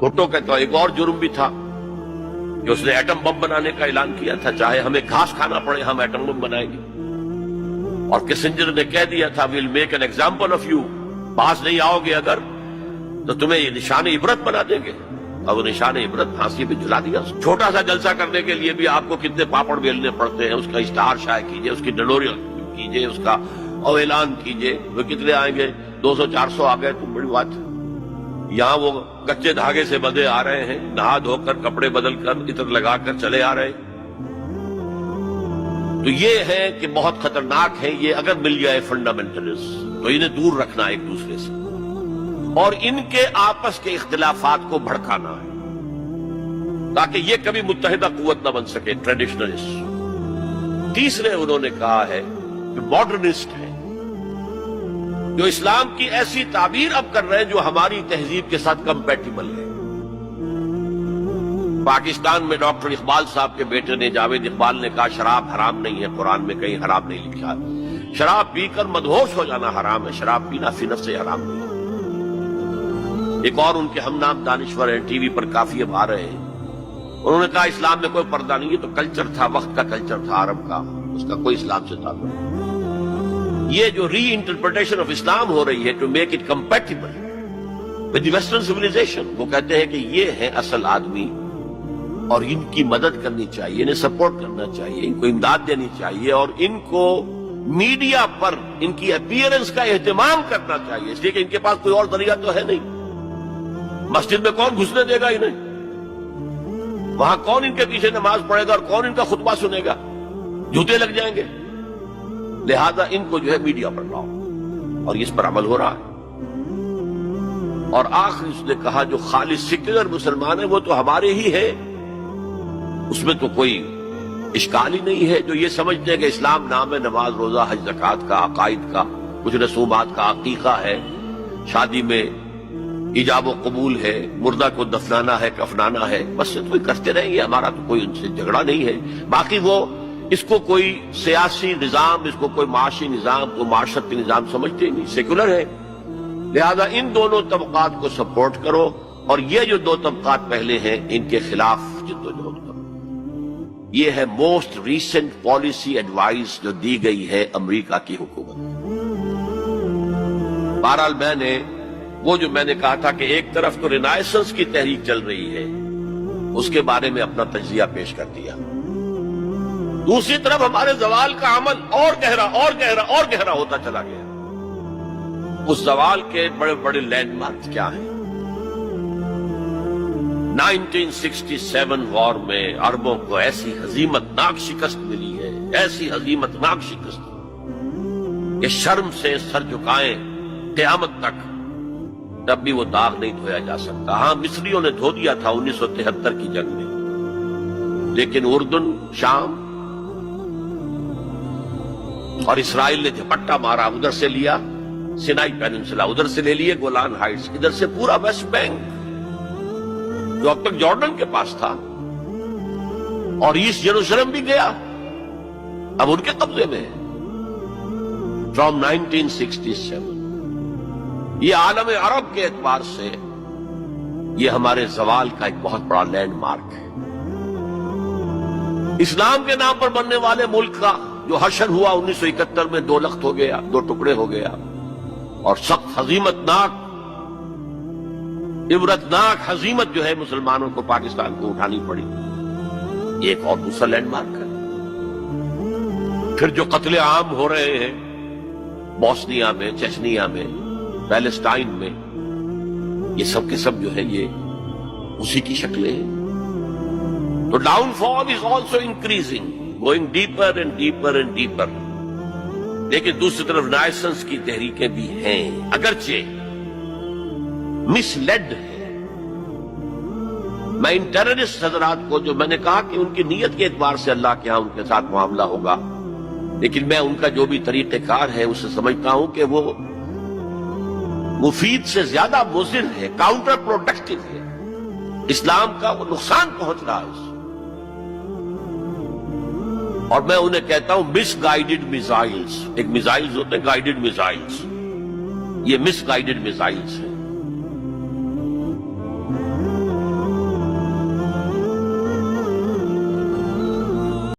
بھٹو کا تو ایک اور جرم بھی تھا کہ اس نے ایٹم بم بنانے کا اعلان کیا تھا، چاہے ہمیں گھاس کھانا پڑے ہم ایٹم بم بنائیں گے. اور کسنجر نے کہہ دیا تھا well make an example of you, پاس نہیں آؤ گے اگر تو تمہیں یہ نشان عبرت بنا دیں گے. اور وہ نشان عبرت پھانسی پہ جلا دیا. چھوٹا سا جلسہ کرنے کے لیے بھی آپ کو کتنے پاپڑ بیلنے پڑتے ہیں، اس کا اشتہار شائع کیجئے، اس کی ڈنوری کیجئے، اس کا اور اعلان کیجئے. وہ کتنے آئیں گے؟ 200-400 آ گئے تو بڑی بات. یہاں وہ کچے دھاگے سے بندھے آ رہے ہیں، نہا دھو کر کپڑے بدل کر عطر لگا کر چلے آ رہے ہیں. تو یہ ہے کہ بہت خطرناک ہے یہ. اگر مل جائے فنڈامنٹلسٹ تو انہیں دور رکھنا ایک دوسرے سے اور ان کے آپس کے اختلافات کو بھڑکانا ہے تاکہ یہ کبھی متحدہ قوت نہ بن سکے. ٹریڈیشنلسٹ. تیسرے انہوں نے کہا ہے کہ ماڈرنسٹ ہیں جو اسلام کی ایسی تعبیر اب کر رہے ہیں جو ہماری تہذیب کے ساتھ کمپیٹیبل ہے. پاکستان میں ڈاکٹر اقبال صاحب کے بیٹے نے، جاوید اقبال نے کہا شراب حرام نہیں ہے، قرآن میں کہیں حرام نہیں لکھا. شراب پی کر مدہوش ہو جانا حرام ہے، شراب پینا فی نفس سے حرام نہیں ہے. ایک اور ان کے ہم نام دانشور ہیں، ٹی وی پر کافی اب آ رہے ہیں، انہوں نے کہا اسلام میں کوئی پردہ نہیں ہے، تو کلچر تھا، وقت کا کلچر تھا عرب کا، اس کا کوئی اسلام سے تعلق نہیں. یہ جو ری انٹرپریٹیشن آف اسلام ہو رہی ہے to make it compatible with the western civilisation, وہ کہتے ہیں کہ یہ ہے اصل آدمی اور ان کی مدد کرنی چاہیے، انہیں سپورٹ کرنا چاہیے، ان کو امداد دینی چاہیے اور ان کو میڈیا پر ان کی اپیئرنس کا اہتمام کرنا چاہیے، اس لیے کہ ان کے پاس کوئی اور ذریعہ تو ہے نہیں. مسجد میں کون گھسنے دے گا انہیں؟ وہاں کون ان کے پیچھے نماز پڑھے گا اور کون ان کا خطبہ سنے گا؟ جوتے لگ جائیں گے. لہذا ان کو جو ہے میڈیا پر لاؤ اور اس پر عمل ہو رہا ہے. اور آخر اس نے کہا جو خالص سیکولر مسلمان ہے وہ تو ہمارے ہی ہے، اس میں تو کوئی اشکال ہی نہیں ہے. جو یہ سمجھتے ہیں کہ اسلام نام ہے نماز روزہ حج زکوٰۃ کا، عقائد کا، کچھ رسومات کا، عقیقہ ہے، شادی میں ایجاب و قبول ہے، مردہ کو دفنانا ہے، کفنانا ہے، بس یہ تو کرتے رہیں گے، ہمارا تو کوئی ان سے جھگڑا نہیں ہے. باقی وہ اس کو کوئی سیاسی نظام، اس کو کوئی معاشی نظام، کوئی معاشرتی نظام سمجھتے ہی نہیں، سیکولر ہے. لہذا ان دونوں طبقات کو سپورٹ کرو اور یہ جو دو طبقات پہلے ہیں ان کے خلاف جدوجہد کرو. یہ ہے موسٹ ریسنٹ پالیسی ایڈوائز جو دی گئی ہے امریکہ کی حکومت. بہرحال میں نے کہا تھا کہ ایک طرف تو رینائسنس کی تحریک چل رہی ہے، اس کے بارے میں اپنا تجزیہ پیش کر دیا. دوسری طرف ہمارے زوال کا عمل اور گہرا اور گہرا اور گہرا ہوتا چلا گیا. اس زوال کے بڑے بڑے لینڈ مارک کیا ہیں؟ 1967 وار میں عربوں کو ایسی ہزیمت ناک شکست ملی ہے، ایسی ہزیمت ناک شکست کہ شرم سے سر جھکائیں قیامت تک، تب بھی وہ داغ نہیں دھویا جا سکتا. ہاں مصریوں نے دھو دیا تھا 1973 کی جنگ میں، لیکن اردن، شام اور اسرائیل نے جھپٹا مارا، ادھر سے لیا سینائی پیننسلا، ادھر سے لے لیے گولان ہائٹس، ادھر سے پورا ویسٹ بینک جو اب تک جارڈن کے پاس تھا، اور ایسٹ یروشلم بھی گیا، اب ان کے قبضے میں ہے. فرام 1967 یہ عالم عرب کے اعتبار سے یہ ہمارے زوال کا ایک بہت بڑا لینڈ مارک ہے. اسلام کے نام پر بننے والے ملک کا جو حشر ہوا 1971 میں 2 لخت ہو گیا، 2 ٹکڑے ہو گیا، اور سخت ہزیمت ناک، عبرتناک ہزیمت جو ہے مسلمانوں کو پاکستان کو اٹھانی پڑی، ایک اور دوسرا لینڈ مارک ہے. پھر جو قتل عام ہو رہے ہیں بوسنیا میں، چچنیا میں، پیلسٹائن میں، یہ سب کے سب جو ہے یہ اسی کی شکلیں ہیں. تو down fall is also increasing, going deeper and deeper and deeper. لیکن دوسری طرف رینائسنس کی تحریکیں بھی ہیں، اگرچہ مس لیڈ ہے. میں ان ٹیررسٹ حضرات کو، جو میں نے کہا کہ ان کی نیت کے اعتبار سے اللہ کے ہاں ان کے ساتھ معاملہ ہوگا، لیکن میں ان کا جو بھی طریقہ کار ہے اسے سمجھتا ہوں کہ وہ مفید سے زیادہ مضر ہے، کاؤنٹر پروڈکٹیو ہے. اسلام کا وہ نقصان پہنچ رہا ہے. اور میں انہیں کہتا ہوں مس گائیڈڈ میزائلز. ایک میزائلز ہوتے ہیں گائیڈڈ میزائلز، یہ مس گائیڈڈ میزائلز ہیں.